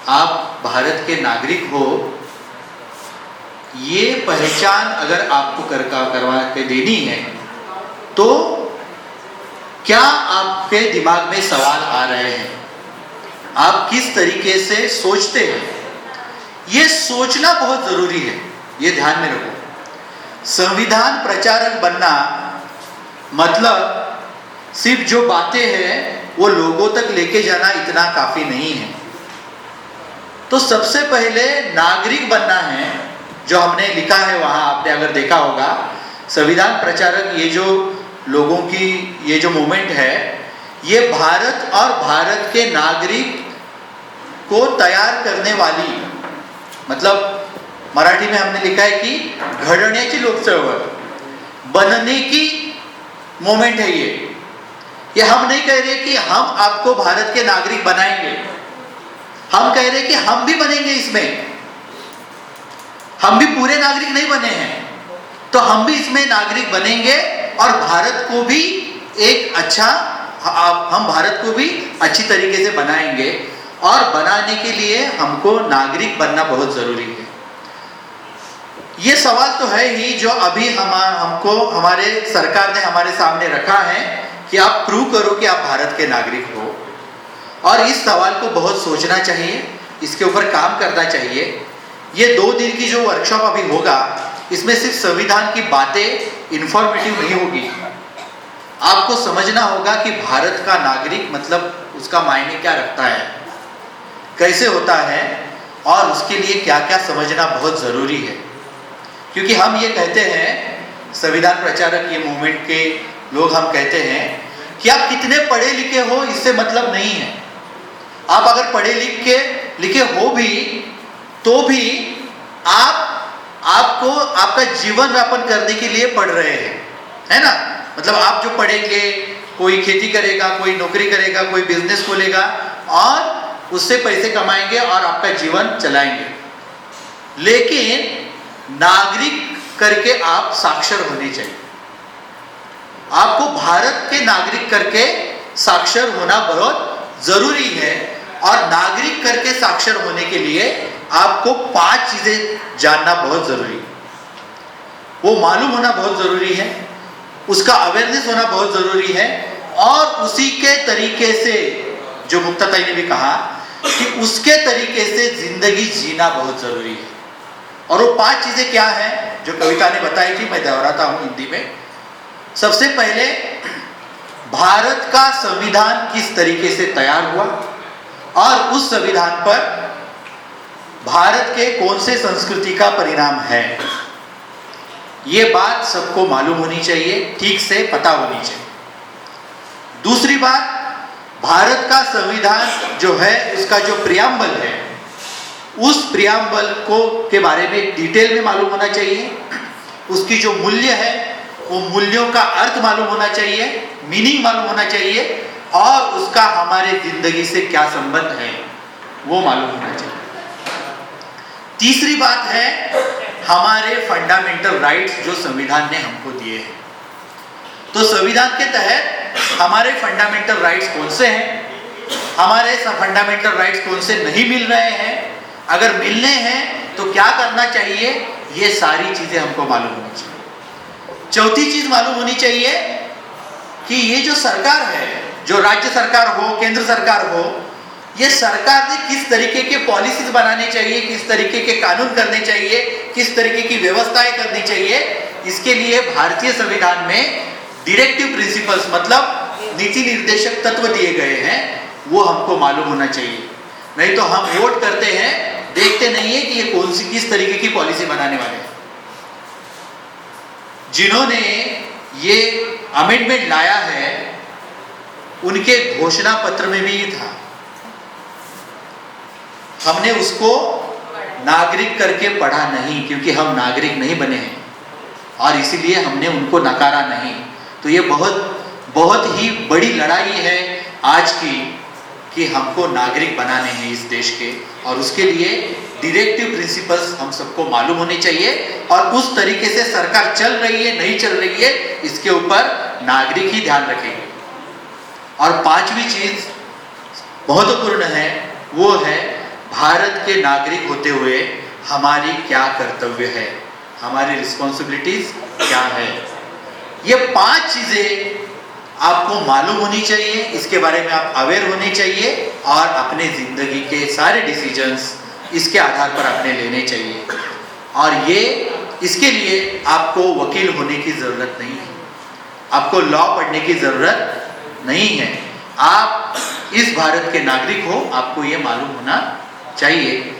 आप भारत के नागरिक हो, ये पहचान अगर आपको करवा के देनी है तो क्या आपके दिमाग में सवाल आ रहे हैं, आप किस तरीके से सोचते हैं, ये सोचना बहुत जरूरी है। ये ध्यान में रखो। संविधान प्रचारक बनना मतलब सिर्फ जो बातें हैं वो लोगों तक लेके जाना इतना काफी नहीं है। तो सबसे पहले नागरिक बनना है, जो हमने लिखा है वहां, आपने अगर देखा होगा, संविधान प्रचारक, ये जो लोगों की ये जो मूवमेंट है, ये भारत और भारत के नागरिक को तैयार करने वाली, मतलब मराठी में हमने लिखा है कि घडण्याची लोक चळवळ, बनने की मूवमेंट है ये हम नहीं कह रहे कि हम आपको भारत के नागरिक बनाएंगे, हम कह रहे कि हम भी बनेंगे इसमें, हम भी पूरे नागरिक नहीं बने हैं, तो हम भी इसमें नागरिक बनेंगे और भारत को भी एक अच्छा, हम भारत को भी अच्छी तरीके से बनाएंगे। और बनाने के लिए हमको नागरिक बनना बहुत जरूरी है। ये सवाल तो है ही जो अभी हमको हमारे सरकार ने हमारे सामने रखा है कि आप प्रूव करो कि आप भारत के नागरिक हो। और इस सवाल को बहुत सोचना चाहिए, इसके ऊपर काम करना चाहिए। ये 2 दिन की जो वर्कशॉप अभी होगा, इसमें सिर्फ संविधान की बातें इंफॉर्मेटिव नहीं होगी, आपको समझना होगा कि भारत का नागरिक मतलब उसका मायने क्या रखता है, कैसे होता है, और उसके लिए क्या क्या समझना बहुत जरूरी है। क्योंकि हम ये कहते हैं, संविधान प्रचारक, ये मूवमेंट के लोग, हम कहते हैं कि आप कितने पढ़े लिखे हो इससे मतलब नहीं है। आप अगर पढ़े लिखे हो भी तो भी आपको आपका जीवन यापन करने के लिए पढ़ रहे हैं, है ना। मतलब आप जो पढ़ेंगे, कोई खेती करेगा, कोई नौकरी करेगा, कोई बिजनेस खोलेगा और उससे पैसे कमाएंगे और आपका जीवन चलाएंगे। लेकिन नागरिक करके आप साक्षर होने चाहिए। आपको भारत के नागरिक करके साक्षर होना बहुत जरूरी है। और नागरिक करके साक्षर होने के लिए आपको 5 चीजें जानना बहुत जरूरी है। वो मालूम होना बहुत जरूरी है, उसका अवेयरनेस होना बहुत जरूरी है, और उसी के तरीके से, जो मुक्ताताई ने भी कहा कि उसके तरीके से जिंदगी जीना बहुत जरूरी है। और वो 5 चीजें क्या हैं जो कविता ने बताई थी, मैं दोहराता हूं हिंदी में। सबसे पहले, भारत का संविधान किस तरीके से तैयार हुआ और उस संविधान पर भारत के कौन से संस्कृति का परिणाम है, ये बात सबको मालूम होनी चाहिए, ठीक से पता होनी चाहिए। दूसरी बात, भारत का संविधान जो है, उसका जो प्रियम्बल है, उस प्रियम्बल के बारे में डिटेल में मालूम होना चाहिए। उसकी जो मूल्य है, वो मूल्यों का अर्थ मालूम होना चाहिए, मीनिंग मालूम होना चाहिए, और उसका हमारे जिंदगी से क्या संबंध है वो मालूम होना चाहिए। तीसरी बात है, हमारे फंडामेंटल राइट्स जो संविधान ने हमको दिए हैं। तो संविधान के तहत हमारे फंडामेंटल राइट्स कौन से हैं, हमारे फंडामेंटल राइट्स कौन से नहीं मिल रहे हैं, अगर मिलने हैं तो क्या करना चाहिए, ये सारी चीजें हमको मालूम होनी चाहिए। चौथी चीज मालूम होनी चाहिए कि ये जो सरकार है, जो राज्य सरकार हो, केंद्र सरकार हो, ये सरकार ने किस तरीके के पॉलिसीज बनाने चाहिए, किस तरीके के कानून करने चाहिए, किस तरीके की व्यवस्थाएं करनी चाहिए। इसके लिए भारतीय संविधान में डायरेक्टिव प्रिंसिपल्स, मतलब नीति निर्देशक तत्व दिए गए हैं, वो हमको मालूम होना चाहिए। नहीं तो हम वोट करते हैं, देखते नहीं है कि ये कौन सी किस तरीके की पॉलिसी बनाने वाले हैं। जिन्होंने ये अमेंडमेंट लाया है, उनके घोषणा पत्र में भी ये था, हमने उसको नागरिक करके पढ़ा नहीं, क्योंकि हम नागरिक नहीं बने हैं, और इसीलिए हमने उनको नकारा नहीं। तो ये बहुत ही बड़ी लड़ाई है आज की, कि हमको नागरिक बनाने हैं इस देश के, और उसके लिए डायरेक्टिव प्रिंसिपल्स हम सबको मालूम होने चाहिए। और उस तरीके से सरकार चल रही है नहीं चल रही है, इसके ऊपर नागरिक ही ध्यान रखेंगे। और 5वीं चीज महत्वपूर्ण है, वो है भारत के नागरिक होते हुए हमारी क्या कर्तव्य है, हमारी रिस्पॉन्सिबिलिटीज क्या है। ये 5 चीजें आपको मालूम होनी चाहिए, इसके बारे में आप अवेयर होने चाहिए और अपने जिंदगी के सारे डिसीजंस इसके आधार पर आपने लेने चाहिए। और ये इसके लिए आपको वकील होने की जरूरत नहीं है, आपको लॉ पढ़ने की जरूरत नहीं है। आप इस भारत के नागरिक हो, आपको ये मालूम होना चाहिए